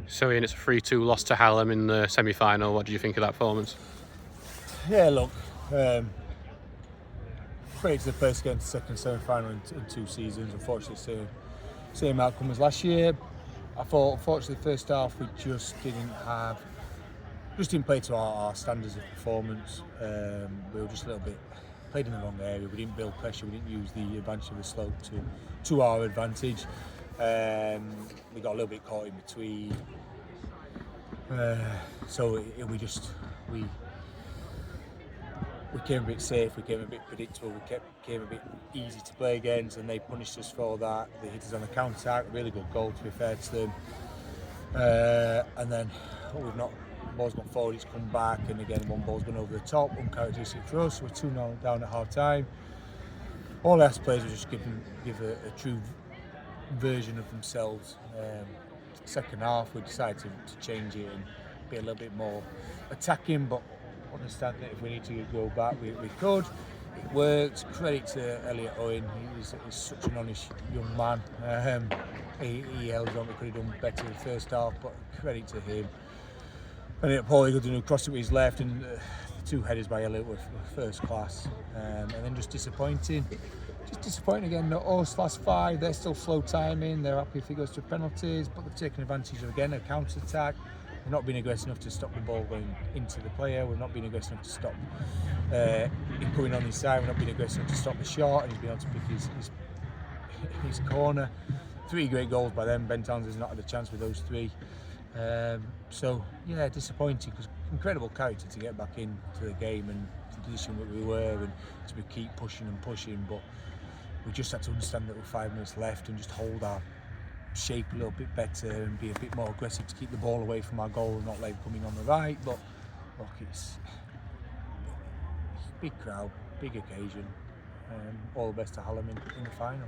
So Ian, it's a 3-2 loss to Hallam in the semi-final. What did you think of that performance? Yeah, look, credit to the first game to second semi-final in 2 seasons. Unfortunately, same outcome as last year. I thought, unfortunately, the first half we just didn't play to our standards of performance. We were just a little bit played in the wrong area. We didn't build pressure. We didn't use the advantage of the slope to our advantage. We got a little bit caught in between. We came a bit safe, we came a bit predictable, we came a bit easy to play against, and they punished us for that. They hit us on the counter-attack, really good goal to be fair to them. And then ball's gone forward, it's come back, and again one ball's gone over the top, uncharacteristic for us. We're 2-0 down at half time. All our players were just give a true version of themselves. Second half we decided to change it and be a little bit more attacking, but understand that if we need to go back, we could. It worked. Credit to Elliot Owen. He's such an honest young man. He held on. We could have done better in the first half, but credit to him. And Paul Eagleton, who crossed it with his left, and the 2 headers by Elliot were first class. And then just disappointing. Just disappointing again. Us last 5, they're still slow timing. They're happy if it goes to penalties, but they've taken advantage of again a counter attack. We've not been aggressive enough to stop the ball going into the player. We've not been aggressive enough to stop him coming on his side. We've not been aggressive enough to stop the shot, and he's been able to pick his corner. 3 great goals by them. Ben Townsend's not had a chance with those 3. So yeah, disappointing, because incredible character to get back into the game and the position that we were, and to keep pushing and pushing. But we just had to understand that with 5 minutes left and just hold our shape a little bit better and be a bit more aggressive to keep the ball away from our goal and not let him coming on the right. But look, it's big crowd, big occasion. All the best to Hallam in the final.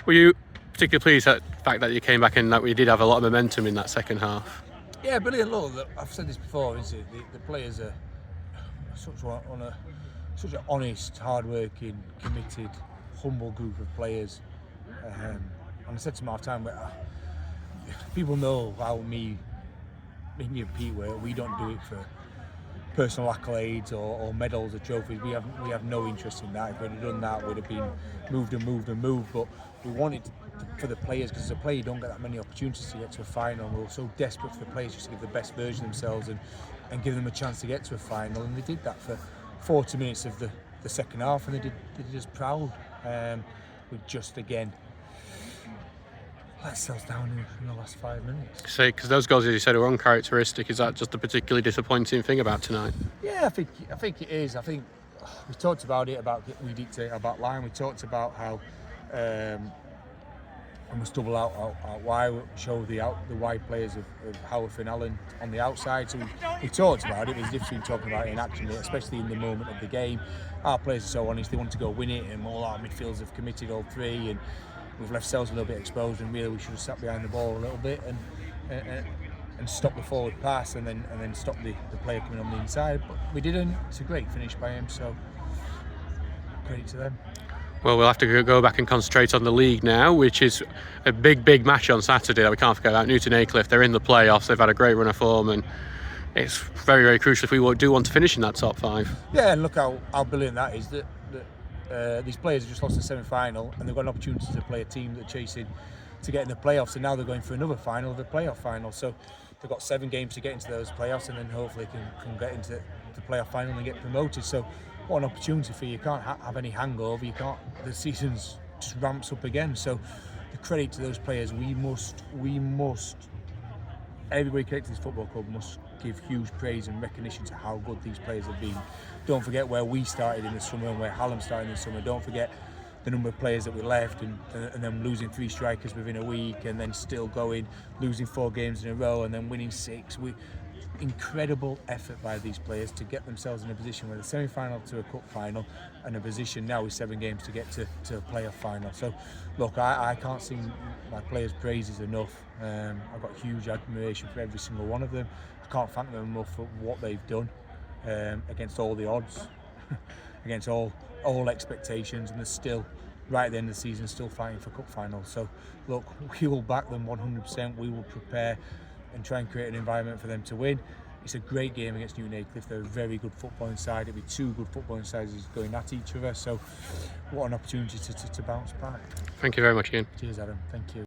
Were you particularly pleased at the fact that you came back and that we did have a lot of momentum in that second half? Yeah, brilliant. Look, I've said this before, isn't it? The players are such an honest, hard-working, committed, humble group of players. And I said to him half time, people know how me and Pete were. We don't do it for personal accolades or medals or trophies. We have no interest in that. If we'd have done that, we'd have been moved. But we wanted for the players, because as a player you don't get that many opportunities to get to a final. And we were so desperate for the players just to give the best version of themselves and give them a chance to get to a final. And they did that for 40 minutes of the second half, and they did us proud. With just again let ourselves down in the last 5 minutes. So, because those goals, as you said, were uncharacteristic. Is that just a particularly disappointing thing about tonight? Yeah, I think it is. I think we talked about it, about we dictate our back line. We talked about how we must double out wide, show the wide players of Howard and Allen on the outside. So we talked about it. There's a difference between talking about it in action, especially in the moment of the game. Our players are so honest. They want to go win it, and all our midfielders have committed all 3, and we've left ourselves a little bit exposed, and really we should have sat behind the ball a little bit and stop the forward pass and then stop the player coming on the inside. But we didn't. It's a great finish by him, so credit to them. Well, we'll have to go back and concentrate on the league now, which is a big match on Saturday that we can't forget about. Newton Aycliffe, they're in the playoffs. They've had a great run of form, and it's very crucial if we do want to finish in that top 5. Yeah, and look how brilliant that is. That these players have just lost the semi-final, and they've got an opportunity to play a team that are chasing to get in the playoffs, and now they're going for another final, the playoff final. So they've got 7 games to get into those playoffs, and then hopefully can get into the playoff final and get promoted. So what an opportunity for you. You can't have any hangover. You can't. The season's just ramps up again. So the credit to those players. We must. Everybody connected to this football club must give huge praise and recognition to how good these players have been. Don't forget where we started in the summer and where Hallam started in the summer. Don't forget the number of players that we left, and then losing 3 strikers within a week, and then still going, losing 4 games in a row, and then winning 6. Incredible effort by these players to get themselves in a position where the semi-final to a cup final, and a position now with 7 games to get to a playoff final. So look, I can't sing my players' praises enough. I've got huge admiration for every single one of them. I can't thank them enough for what they've done against all the odds, against all expectations, and they're still right at the end of the season still fighting for cup finals. So look, we will back them 100%. We will prepare and try and create an environment for them to win. It's a great game against Newton Aycliffe. They're a very good footballing side. It'll be two good footballing sides going at each other. So what an opportunity to bounce back. Thank you very much, Ian. Cheers, Adam. Thank you.